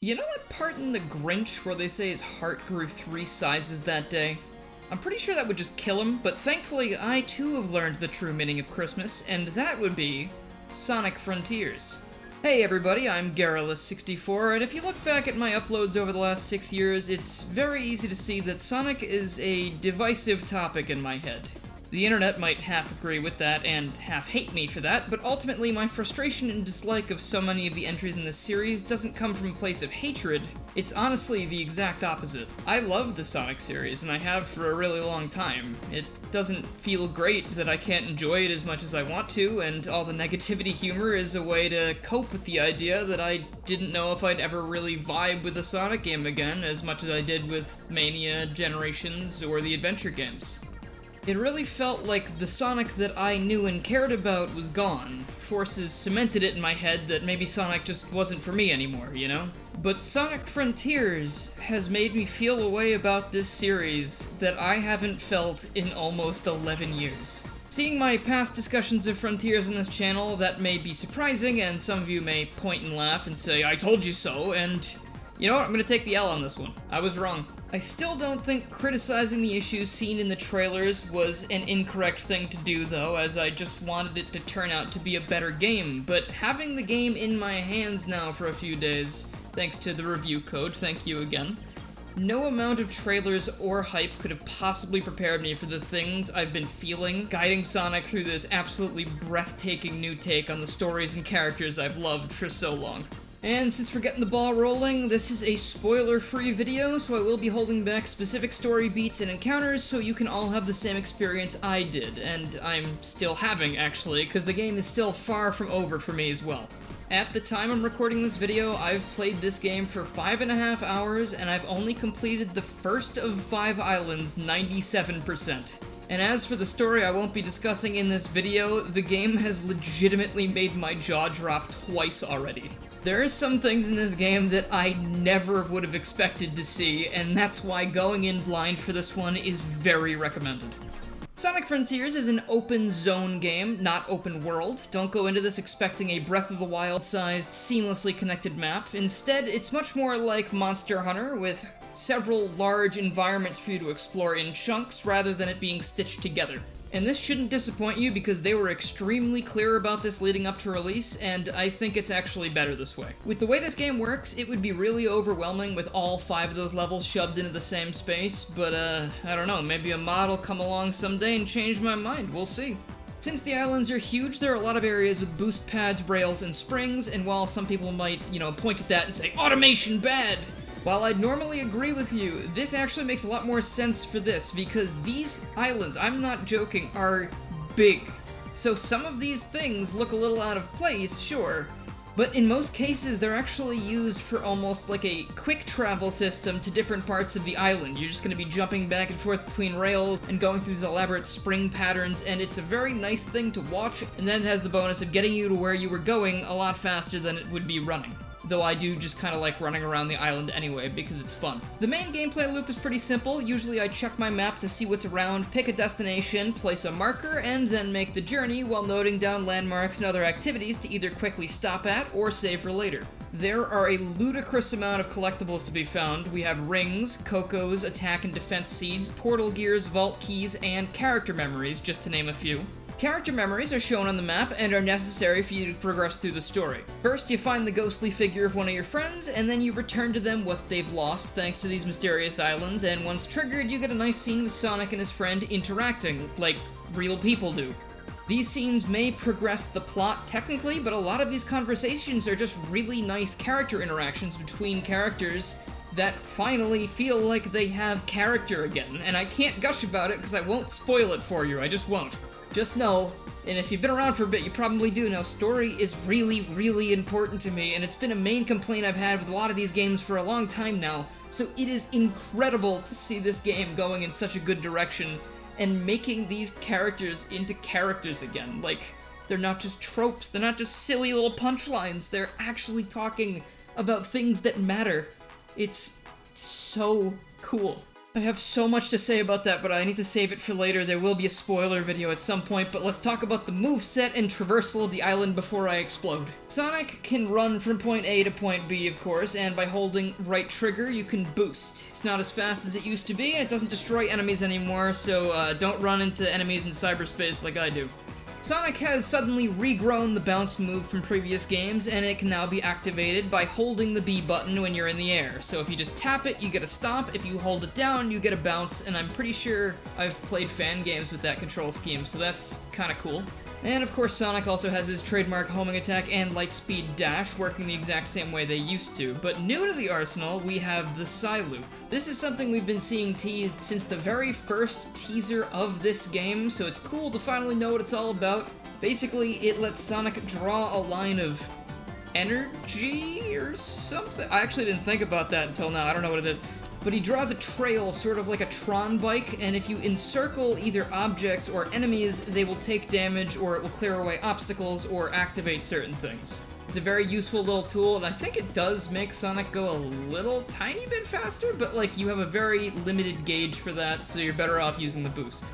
You know that part in The Grinch where they say his heart grew 3 sizes that day? I'm pretty sure that would just kill him, but thankfully I too have learned the true meaning of Christmas, and that would be Sonic Frontiers. Hey everybody, I'm Garrulous64, and if you look back at my uploads over the last 6 years, it's very easy to see that Sonic is a divisive topic in my head. The internet might half agree with that and half hate me for that, but ultimately my frustration and dislike of so many of the entries in this series doesn't come from a place of hatred. It's honestly the exact opposite. I love the Sonic series, and I have for a really long time. It doesn't feel great that I can't enjoy it as much as I want to, and all the negativity humor is a way to cope with the idea that I didn't know if I'd ever really vibe with a Sonic game again as much as I did with Mania, Generations, or the adventure games. It really felt like the Sonic that I knew and cared about was gone. Forces cemented it in my head that maybe Sonic just wasn't for me anymore, you know? But Sonic Frontiers has made me feel a way about this series that I haven't felt in almost 11 years. Seeing my past discussions of Frontiers on this channel, that may be surprising, and some of you may point and laugh and say, "I told you so," and you know what, I'm gonna take the L on this one. I was wrong. I still don't think criticizing the issues seen in the trailers was an incorrect thing to do, though, as I just wanted it to turn out to be a better game, but having the game in my hands now for a few days, thanks to the review code, thank you again, no amount of trailers or hype could have possibly prepared me for the things I've been feeling, guiding Sonic through this absolutely breathtaking new take on the stories and characters I've loved for so long. And since we're getting the ball rolling, this is a spoiler-free video, so I will be holding back specific story beats and encounters so you can all have the same experience I did, and I'm still having, actually, because the game is still far from over for me as well. At the time I'm recording this video, I've played this game for 5.5 hours, and I've only completed the first of 5 islands 97%. And as for the story I won't be discussing in this video, the game has legitimately made my jaw drop twice already. There are some things in this game that I never would have expected to see, and that's why going in blind for this one is very recommended. Sonic Frontiers is an open zone game, not open world. Don't go into this expecting a Breath of the Wild-sized, seamlessly connected map. Instead, it's much more like Monster Hunter, with several large environments for you to explore in chunks rather than it being stitched together. And this shouldn't disappoint you because they were extremely clear about this leading up to release, and I think it's actually better this way. With the way this game works, it would be really overwhelming with all 5 of those levels shoved into the same space, but I don't know, maybe a mod will come along someday and change my mind, we'll see. Since the islands are huge, there are a lot of areas with boost pads, rails, and springs, and while some people might, point at that and say, "Automation bad!" While I'd normally agree with you, this actually makes a lot more sense for this, because these islands, I'm not joking, are big. So some of these things look a little out of place, sure, but in most cases they're actually used for almost like a quick travel system to different parts of the island. You're just going to be jumping back and forth between rails and going through these elaborate spring patterns, and it's a very nice thing to watch, and then it has the bonus of getting you to where you were going a lot faster than it would be running. Though I do just kind of like running around the island anyway, because it's fun. The main gameplay loop is pretty simple. Usually I check my map to see what's around, pick a destination, place a marker, and then make the journey while noting down landmarks and other activities to either quickly stop at or save for later. There are a ludicrous amount of collectibles to be found. We have rings, cocos, attack and defense seeds, portal gears, vault keys, and character memories, just to name a few. Character memories are shown on the map and are necessary for you to progress through the story. First, you find the ghostly figure of one of your friends, and then you return to them what they've lost thanks to these mysterious islands, and once triggered, you get a nice scene with Sonic and his friend interacting, like real people do. These scenes may progress the plot technically, but a lot of these conversations are just really nice character interactions between characters that finally feel like they have character again, and I can't gush about it because I won't spoil it for you, I just won't. Just know, and if you've been around for a bit, you probably do know, story is really, really important to me, and it's been a main complaint I've had with a lot of these games for a long time now, so it is incredible to see this game going in such a good direction, and making these characters into characters again. Like, they're not just tropes, they're not just silly little punchlines, they're actually talking about things that matter. It's so cool. I have so much to say about that, but I need to save it for later. There will be a spoiler video at some point, but let's talk about the moveset and traversal of the island before I explode. Sonic can run from point A to point B, of course, and by holding right trigger, you can boost. It's not as fast as it used to be, and it doesn't destroy enemies anymore, so don't run into enemies in cyberspace like I do. Sonic has suddenly regrown the bounce move from previous games, and it can now be activated by holding the B button when you're in the air. So if you just tap it, you get a stomp. If you hold it down, you get a bounce, and I'm pretty sure I've played fan games with that control scheme, so that's kinda cool. And of course, Sonic also has his trademark homing attack and lightspeed dash, working the exact same way they used to. But new to the arsenal, we have the Psy Loop. This is something we've been seeing teased since the very first teaser of this game, so it's cool to finally know what it's all about. Basically, it lets Sonic draw a line of energy or something. I actually didn't think about that until now, I don't know what it is. But he draws a trail, sort of like a Tron bike, and if you encircle either objects or enemies, they will take damage, or it will clear away obstacles, or activate certain things. It's a very useful little tool, and I think it does make Sonic go a little tiny bit faster, but like, you have a very limited gauge for that, so you're better off using the boost.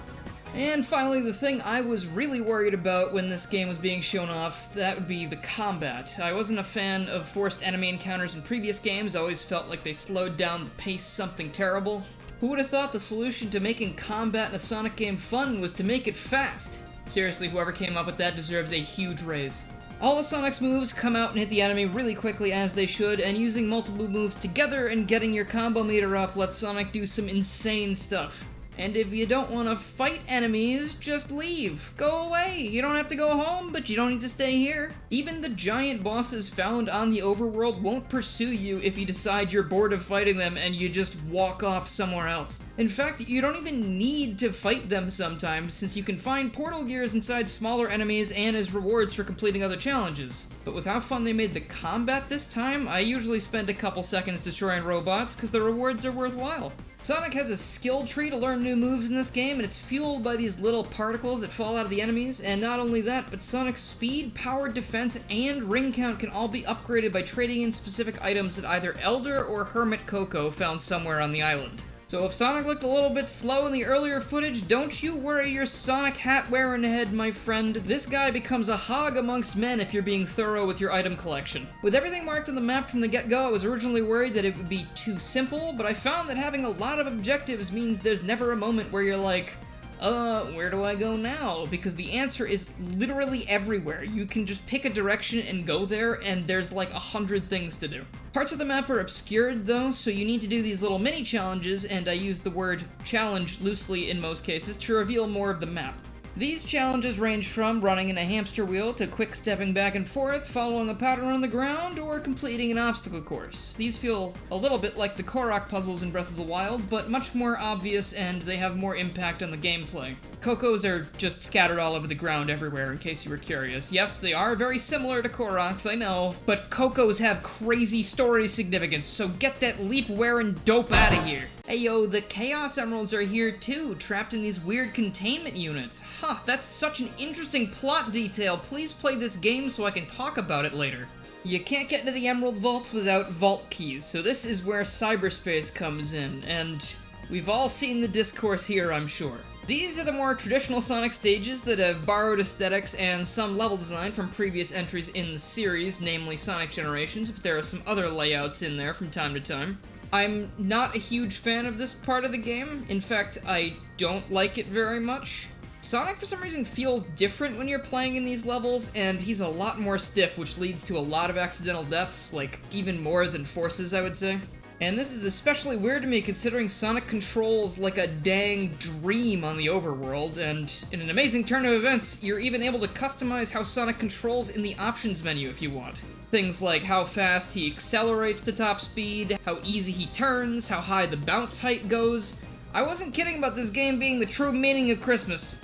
And finally, the thing I was really worried about when this game was being shown off, that would be the combat. I wasn't a fan of forced enemy encounters in previous games. I always felt like they slowed down the pace something terrible. Who would have thought the solution to making combat in a Sonic game fun was to make it fast? Seriously, whoever came up with that deserves a huge raise. All of Sonic's moves come out and hit the enemy really quickly, as they should, and using multiple moves together and getting your combo meter up lets Sonic do some insane stuff. And if you don't want to fight enemies, just leave. Go away. You don't have to go home, but you don't need to stay here. Even the giant bosses found on the overworld won't pursue you if you decide you're bored of fighting them and you just walk off somewhere else. In fact, you don't even need to fight them sometimes, since you can find portal gears inside smaller enemies and as rewards for completing other challenges. But with how fun they made the combat this time, I usually spend a couple seconds destroying robots because the rewards are worthwhile. Sonic has a skill tree to learn new moves in this game, and it's fueled by these little particles that fall out of the enemies, and not only that, but Sonic's speed, power, defense, and ring count can all be upgraded by trading in specific items that either Elder or Hermit Coco found somewhere on the island. So if Sonic looked a little bit slow in the earlier footage, don't you worry your Sonic hat-wearing head, my friend. This guy becomes a hog amongst men if you're being thorough with your item collection. With everything marked on the map from the get-go, I was originally worried that it would be too simple, but I found that having a lot of objectives means there's never a moment where you're like, where do I go now? Because the answer is literally everywhere. You can just pick a direction and go there, and there's like 100 things to do. Parts of the map are obscured though, so you need to do these little mini challenges, and I use the word challenge loosely in most cases to reveal more of the map. These challenges range from running in a hamster wheel to quick stepping back and forth, following a pattern on the ground, or completing an obstacle course. These feel a little bit like the Korok puzzles in Breath of the Wild, but much more obvious, and they have more impact on the gameplay. Cocos are just scattered all over the ground everywhere, in case you were curious. Yes, they are very similar to Koroks, I know, but Cocos have crazy story significance, so get that leaf-wearing dope out of here. Ayo, the Chaos Emeralds are here too, trapped in these weird containment units. Huh, that's such an interesting plot detail. Please play this game so I can talk about it later. You can't get into the Emerald Vaults without vault keys, so this is where cyberspace comes in, and we've all seen the discourse here, I'm sure. These are the more traditional Sonic stages that have borrowed aesthetics and some level design from previous entries in the series, namely Sonic Generations, but there are some other layouts in there from time to time. I'm not a huge fan of this part of the game. In fact, I don't like it very much. Sonic, for some reason, feels different when you're playing in these levels, and he's a lot more stiff, which leads to a lot of accidental deaths, like, even more than Forces, I would say. And this is especially weird to me considering Sonic controls like a dang dream on the overworld, and in an amazing turn of events, you're even able to customize how Sonic controls in the options menu if you want. Things like how fast he accelerates to top speed, how easy he turns, how high the bounce height goes. I wasn't kidding about this game being the true meaning of Christmas.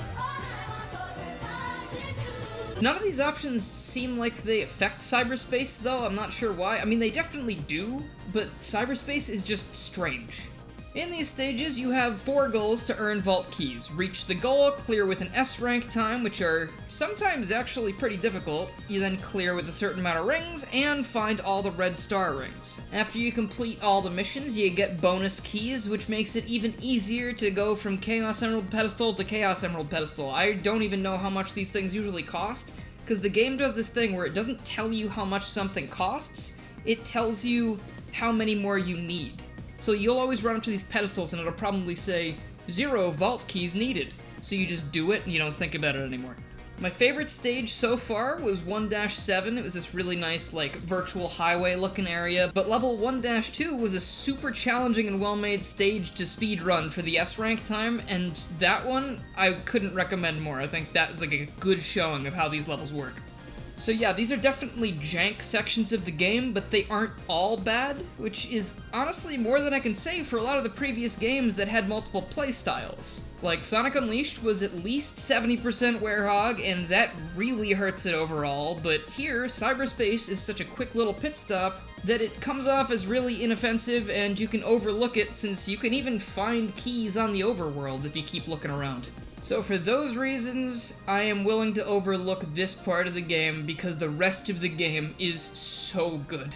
None of these options seem like they affect cyberspace, though. I'm not sure why. I mean, they definitely do, but cyberspace is just strange. In these stages, you have 4 goals to earn vault keys. Reach the goal, clear with an S rank time, which are sometimes actually pretty difficult. You then clear with a certain amount of rings, and find all the red star rings. After you complete all the missions, you get bonus keys, which makes it even easier to go from Chaos Emerald Pedestal to Chaos Emerald Pedestal. I don't even know how much these things usually cost, because the game does this thing where it doesn't tell you how much something costs, it tells you how many more you need. So you'll always run up to these pedestals and it'll probably say, 0 vault keys needed. So you just do it and you don't think about it anymore. My favorite stage so far was 1-7. It was this really nice, like, virtual highway looking area, but level 1-2 was a super challenging and well-made stage to speedrun for the S rank time, and that one, I couldn't recommend more. I think that is like a good showing of how these levels work. So yeah, these are definitely jank sections of the game, but they aren't all bad, which is honestly more than I can say for a lot of the previous games that had multiple playstyles. Like, Sonic Unleashed was at least 70% Werehog, and that really hurts it overall, but here, Cyberspace is such a quick little pit stop that it comes off as really inoffensive, and you can overlook it since you can even find keys on the overworld if you keep looking around. So for those reasons, I am willing to overlook this part of the game because the rest of the game is so good.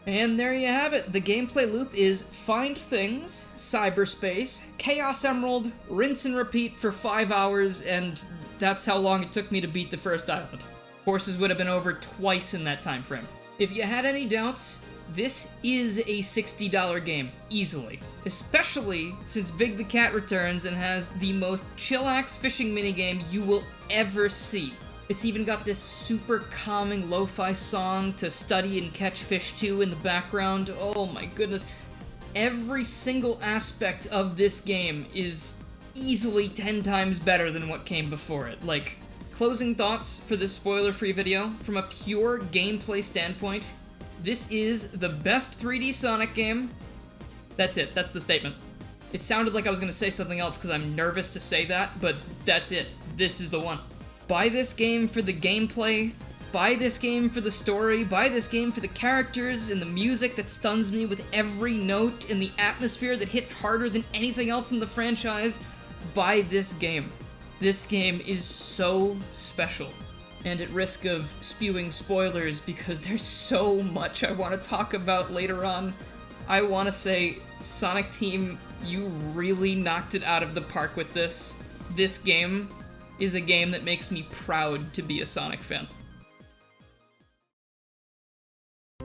And there you have it. The gameplay loop is find things, cyberspace, Chaos Emerald, rinse and repeat for 5 hours, and that's how long it took me to beat the first island. Courses would have been over twice in that time frame. If you had any doubts, this is a $60 game, easily. Especially since Big the Cat returns and has the most chillax fishing minigame you will ever see. It's even got this super calming lo-fi song to study and catch fish to in the background. Oh my goodness. Every single aspect of this game is easily 10 times better than what came before it. Like, closing thoughts for this spoiler-free video, from a pure gameplay standpoint, this is the best 3D Sonic game. That's it, that's the statement. It sounded like I was gonna say something else because I'm nervous to say that, but that's it. This is the one. Buy this game for the gameplay, buy this game for the story, buy this game for the characters and the music that stuns me with every note and the atmosphere that hits harder than anything else in the franchise. Buy this game. This game is so special. And at risk of spewing spoilers because there's so much I want to talk about later on, I want to say, Sonic Team, you really knocked it out of the park with this. This game is a game that makes me proud to be a Sonic fan.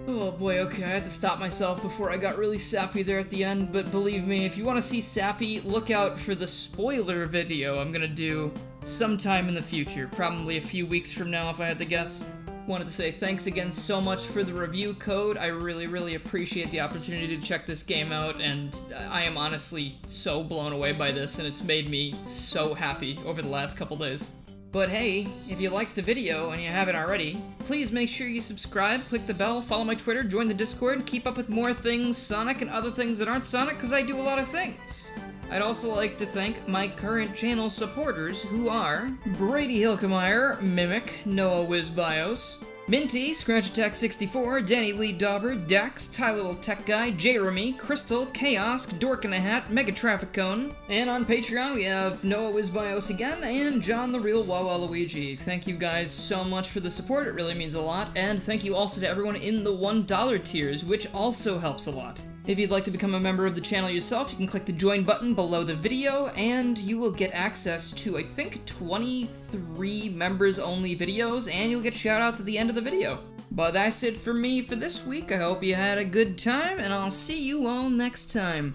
Oh boy, okay, I had to stop myself before I got really sappy there at the end, but believe me, if you want to see sappy, look out for the spoiler video I'm gonna do sometime in the future, probably a few weeks from now if I had to guess. Wanted to say thanks again so much for the review code. I really appreciate the opportunity to check this game out, and I am honestly so blown away by this, and it's made me so happy over the last couple days. But hey, if you liked the video and you haven't already, please make sure you subscribe, click the bell, follow my Twitter, join the Discord, and keep up with more things Sonic and other things that aren't Sonic, because I do a lot of things. I'd also like to thank my current channel supporters, who are Brady Hilkemeyer, Mimic, Noah Wizbios, Minty, ScratchAttack64, Danny Lee Dauber, Dax, Ty Little Tech Guy, Jeremy, Crystal, Chaos, Dork in a Hat, Mega Traffic Cone, and on Patreon we have Noah Wizbios again, and John the Real Wawa Luigi. Thank you guys so much for the support, it really means a lot, and thank you also to everyone in the $1 tiers, which also helps a lot. If you'd like to become a member of the channel yourself, you can click the join button below the video, and you will get access to, I think, 23 members-only videos, and you'll get shoutouts at the end of the video. But that's it for me for this week. I hope you had a good time, and I'll see you all next time.